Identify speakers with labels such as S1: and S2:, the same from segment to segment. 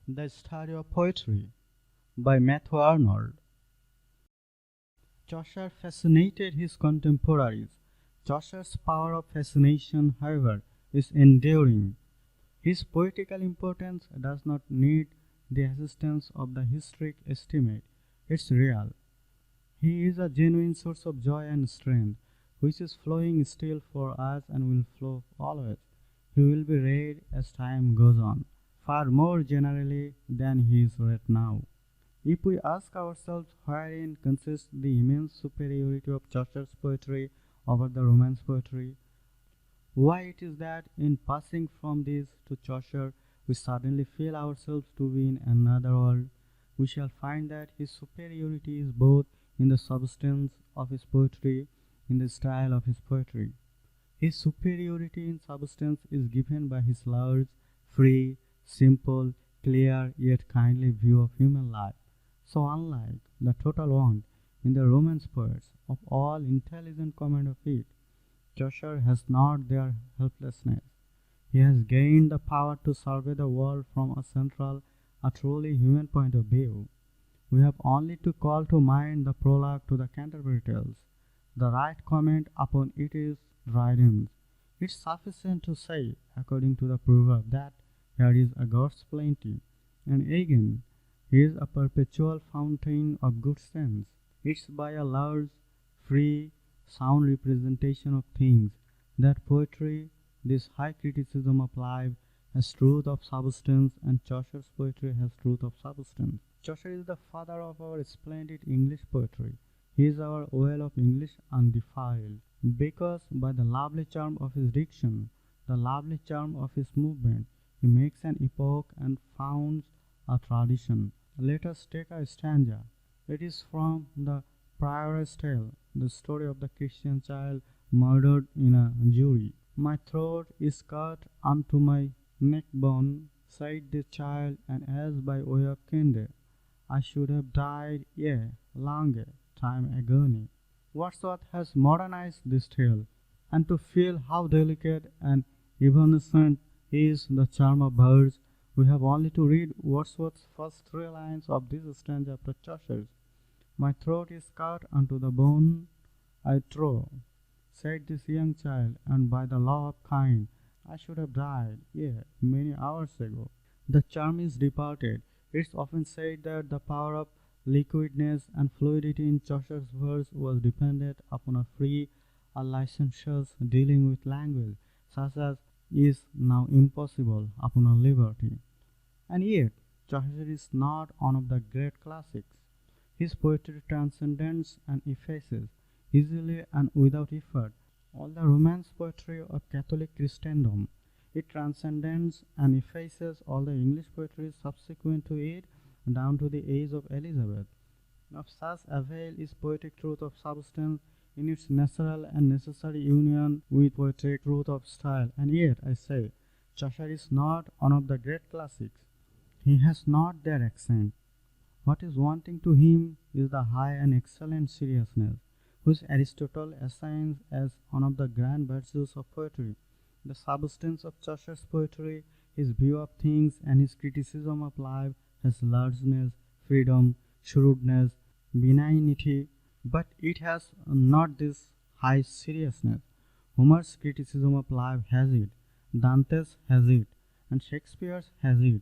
S1: The Study of Poetry by Matthew Arnold. Chaucer fascinated his contemporaries. Chaucer's power of fascination, however, is enduring. His poetical importance does not need the assistance of the historic estimate. It's real. He is a genuine source of joy and strength, which is flowing still for us and will flow always. He will be read as time goes on, far more generally than he is read now. If we ask ourselves wherein consists the immense superiority of Chaucer's poetry over the Romance poetry, why it is that in passing from this to Chaucer we suddenly feel ourselves to be in another world, we shall find that his superiority is both in the substance of his poetry, in the style of his poetry. His superiority in substance is given by his large, free, simple, clear, yet kindly view of human life, so unlike the total want in the Romance poets of all intelligent command of it. Chaucer has not their helplessness. He has gained the power to survey the world from a central, a truly human point of view. We have only to call to mind the prologue to the Canterbury Tales. The right comment upon it is Dryden's. It is sufficient to say, according to the proverb, that here is a God's plenty, and again, he is a perpetual fountain of good sense. It is by a large, free, sound representation of things that poetry, this high criticism of life, has truth of substance, and Chaucer's poetry has truth of substance. Chaucer is the father of our splendid English poetry. He is our well of English undefiled, because by the lovely charm of his diction, the lovely charm of his movement, he makes an epoch and founds a tradition. Let us take a stanza. It is from the Prioress Tale, the story of the Christian child murdered in a jury. My throat is cut unto my neck bone, said the child, and as by way of candy, I should have died, yea, long time agony. Wordsworth has modernized this tale, and to feel how delicate and evanescent is the charm of birds, we have only to read Wordsworth's first three lines of this stanza after Chaucer's. My throat is cut unto the bone, I trow, said this young child, and by the law of kind, I should have died, yea, many hours ago. The charm is departed. It's often said that the power of liquidness and fluidity in Chaucer's verse was dependent upon a free, a licentious dealing with language, such as is now impossible upon a liberty. And yet, Chaucer is not one of the great classics. His poetry transcends and effaces, easily and without effort, all the Romance poetry of Catholic Christendom. It transcends and effaces all the English poetry subsequent to it, down to the age of Elizabeth. Of such avail is poetic truth of substance in its natural and necessary union with poetic truth of style, and yet, I say, Chaucer is not one of the great classics. He has not their accent. What is wanting to him is the high and excellent seriousness, which Aristotle assigns as one of the grand virtues of poetry. The substance of Chaucer's poetry, his view of things, and his criticism of life has largeness, freedom, shrewdness, benignity, but it has not this high seriousness. Homer's criticism of life has it, Dante's has it, and Shakespeare's has it.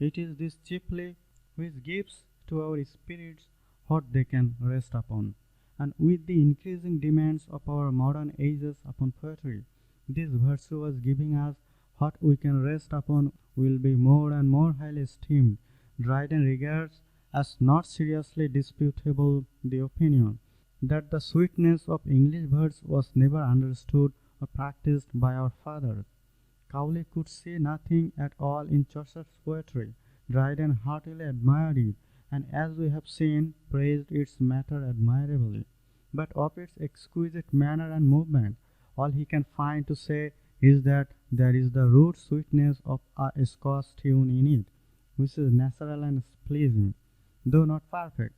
S1: It is this chiefly which gives to our spirits what they can rest upon. And with the increasing demands of our modern ages upon poetry, this virtue was giving us what we can rest upon will be more and more highly esteemed. Dryden regards as not seriously disputable the opinion that the sweetness of English verse was never understood or practiced by our fathers. Cowley could see nothing at all in Chaucer's poetry. Dryden heartily admired it, and as we have seen, praised its matter admirably. But of its exquisite manner and movement, all he can find to say is that there is the rude sweetness of a Scotch tune in it, which is natural and pleasing, though not perfect.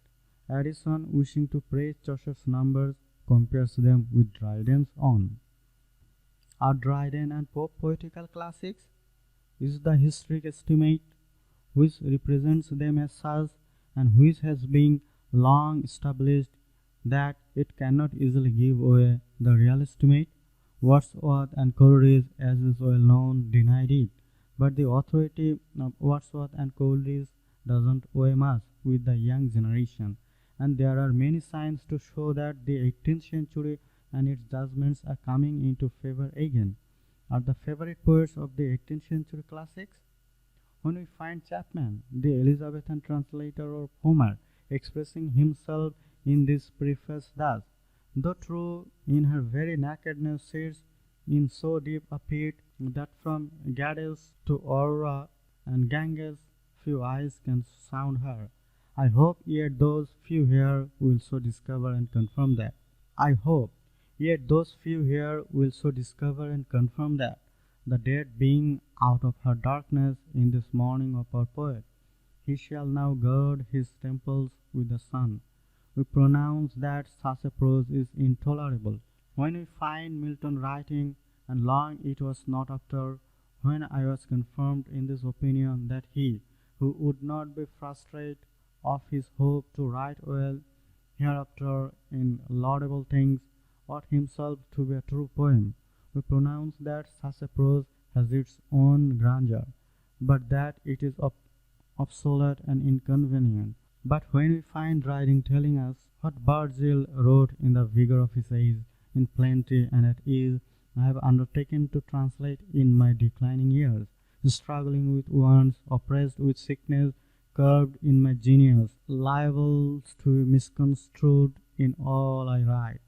S1: Addison, wishing to praise Chaucer's numbers, compares them with Dryden's own. Are Dryden and Pope poetical classics? Is the historic estimate which represents them as such, and which has been long established that it cannot easily give away the real estimate. Wordsworth and Coleridge, as is well known, denied it, but the authority of Wordsworth and Coleridge doesn't weigh much with the young generation, and there are many signs to show that the 18th century and its judgments are coming into favor again. Are the favorite poets of the 18th century classics? When we find Chapman, the Elizabethan translator of Homer, expressing himself in this preface thus: though true in her very nakedness sits in so deep a pit that from Gades to Aurora and Ganges few eyes can sound her. I hope yet those few here will so discover and confirm that. I hope yet those few here will so discover and confirm that, the dead being out of her darkness in this morning of our poet, he shall now gird his temples with the sun. We pronounce that such a prose is intolerable. When we find Milton writing, and long it was not after, when I was confirmed in this opinion, that he, who would not be frustrate of his hope to write well hereafter in laudable things, ought himself to be a true poem, we pronounce that such a prose has its own grandeur, but that it is obsolete and inconvenient. But when we find writing telling us what Virgil wrote in the vigor of his age, in plenty and at ease, I have undertaken to translate in my declining years, struggling with wounds, oppressed with sickness, curbed in my genius, liable to be misconstrued in all I write.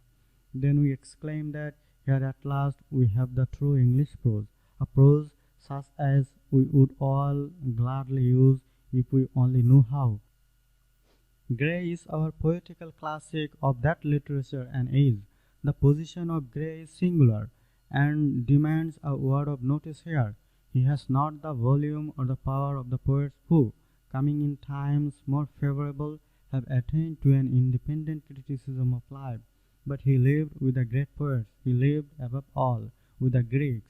S1: Then we exclaim that here at last we have the true English prose, a prose such as we would all gladly use if we only knew how. Gray is our poetical classic of that literature and age. The position of Gray is singular, and demands a word of notice here. He has not the volume or the power of the poets who, coming in times more favorable, have attained to an independent criticism of life. But he lived with the great poets. He lived, above all, with the Greeks,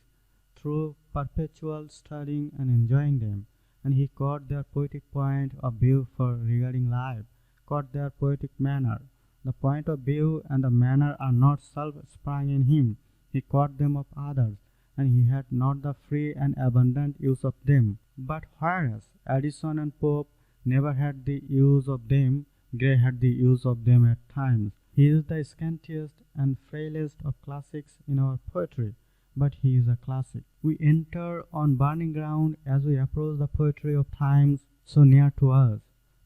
S1: through perpetual studying and enjoying them, and he caught their poetic point of view for regarding life, caught their poetic manner. The point of view and the manner are not self-sprung in him. He caught them of others, and he had not the free and abundant use of them. But whereas Addison and Pope never had the use of them, Gray had the use of them at times. He is the scantiest and frailest of classics in our poetry, but he is a classic. We enter on burning ground as we approach the poetry of times so near to us,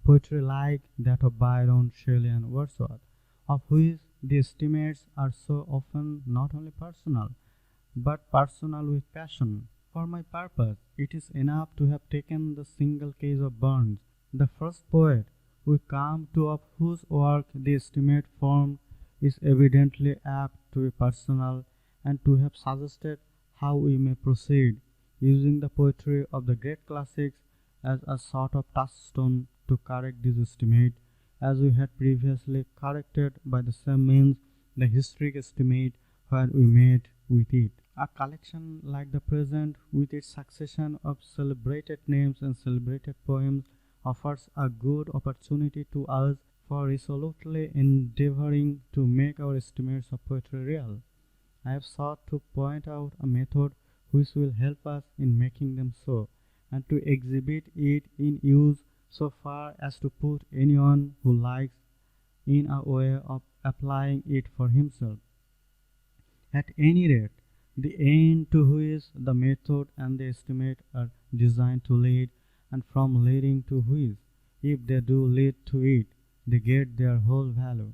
S1: poetry like that of Byron, Shelley, and Wordsworth, of which the estimates are so often not only personal, but personal with passion. For my purpose, it is enough to have taken the single case of Burns, the first poet we come to of whose work the estimate formed is evidently apt to be personal, and to have suggested how we may proceed, using the poetry of the great classics as a sort of touchstone to correct this estimate, as we had previously corrected by the same means the historic estimate where we met with it. A collection like the present, with its succession of celebrated names and celebrated poems, offers a good opportunity to us for resolutely endeavoring to make our estimates of poetry real. I have sought to point out a method which will help us in making them so, and to exhibit it in use so far as to put anyone who likes in a way of applying it for himself. At any rate, the end to which the method and the estimate are designed to lead, and from leading to which, if they do lead to it, they get their whole value.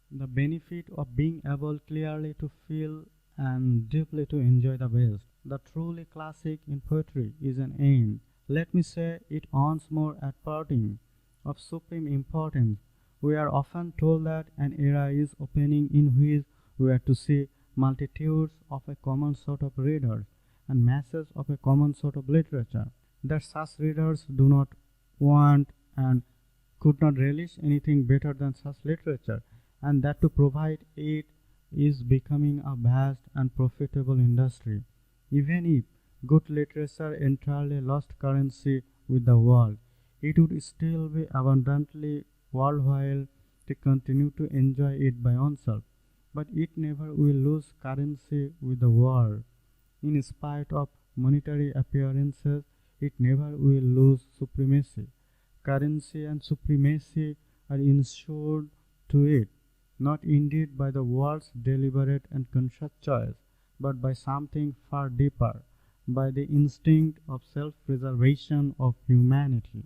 S1: The benefit of being able clearly to feel and deeply to enjoy the best, the truly classic in poetry, is an end. Let me say it once more at parting, of supreme importance. We are often told that an era is opening in which we are to see multitudes of a common sort of readers and masses of a common sort of literature, that such readers do not want and could not relish anything better than such literature, and that to provide it is becoming a vast and profitable industry. Even if good literature entirely lost currency with the world. It would still be abundantly worthwhile to continue to enjoy it by oneself, but it never will lose currency with the world. In spite of monetary appearances, it never will lose supremacy. Currency and supremacy are ensured to it, not indeed by the world's deliberate and conscious choice, but by something far deeper, by the instinct of self-preservation of humanity.